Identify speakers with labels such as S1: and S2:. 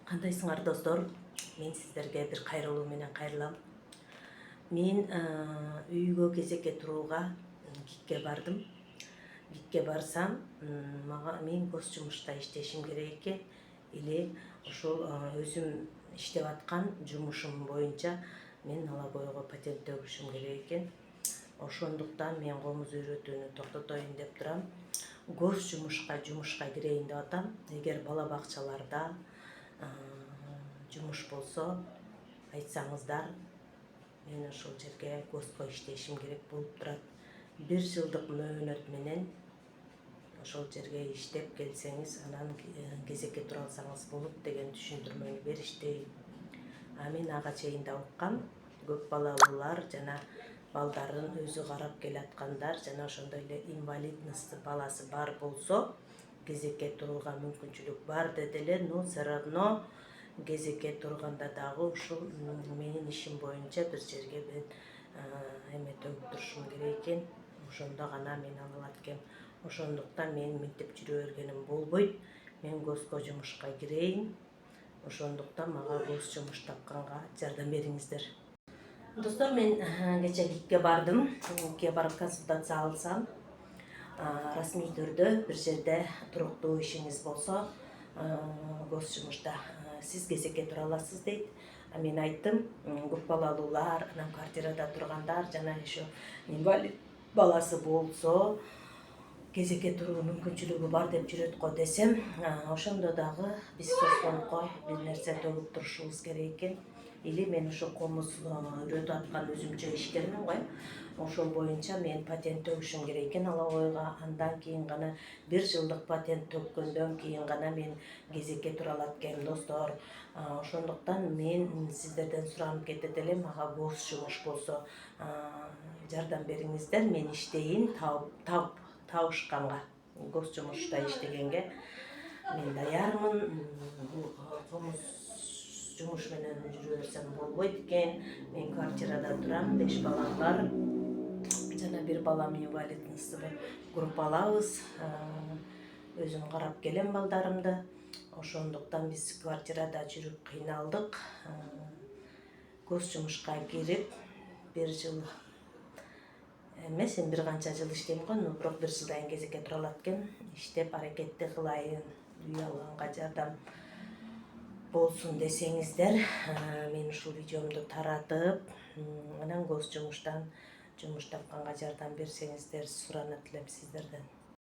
S1: Кандайсыңар достор? Мен сиздерге бир кайрылуу менен кайрылам. Мен үйгө кезекке турууга ГИКке бардым. ГИКке барсам, мен госжумушта иштешим керек экен. Или ошол өзүм иштеп аткан жумушум боюнча мен налоговойго патент төгүшүм керек экен. Ошондуктан мен комуз үйрөтүүнү токтотоюн деп турам. Жумушка кирейин деп атам. Эгер бала бакчаларда жумуш болсо айтсаңыздар, мен ошол жерге госко иштешим керек болуп турат. 1 жылдык мөөнөт менен ошол жерге иштеп келсеңиз, анан кезекке тура алсаңыз болот деген түшүндүрмөнү беришти. Мен ага чейин да уккам. Көп балалуулар жана балдарын өзү карап келаткандар жана ошондой эле инвалидности баласы бар болсо кезекке турууга мүмкүнчүлүк бар деди эле, но все равно кезекке турганда дагы ушул менин ишим боюнча бир жерге мен эме төгүп турушум керек экен. Ошондо гана мен ала алат экем. Ошондуктан мен мынтип жүрө бергеним болбойт. Мен госко жумушка кирейин. Ошондуктан мага гос жумуш тапканга жардам бериңиздер. Достор, мен кече ГИКке бардым. ГИКке барып консультация алсам, расмий түрдө бир жерде туруктуу ишиңиз болсо, гос жумушта сиз кезекке тура аласыз дейт. Мен айттым, көп балалуулар, анан квартирада тургандар жана ошо инвалид баласы болсо кезекке туруу мүмкүнчүлүгү бар деп жүрөт го десем, ошондо дагы биз соцфондко бир нерсе төгүп турушубуз керек экен. Или мен ошо комуз үйрөтүп аткан өзүмчө ишкермин го. Ошол боюнча мен патент төгүшүм керек экен налоговойго. Андан кийин гана 1 жылдык патент төккөндөн кийин гана мен кезекке тура алат экенмин, достор. Ошондуктан мен сиздерден суранып кетет элем, мага гос жумуш болсо жардам бериңиздер. Мен иштейин, табышканга, гос жумушта иштегенге мен даярмын. Бул комуз жумуш менен жүрө берсем болбойт экен. Мен квартирада турам, 5 балам бар. Жана 1 балам инвалидности группалабыз. Өзүм карап келем балдарымды. Ошондуктан биз квартирада жүрүп кыйналдык. Гос жумушка кирип 1 жыл эмес, эми бир канча жыл иштейм го, но бирок 1 жылдан кийин кезекке тура алат экен. Иштеп аракетти кылайын, үй алганга жардам болсун десеңиздер, мен ушул видеомду таратып, анан гос жумуштан жумуш тапканга жардам берсеңиздер суранат элем сиздерден.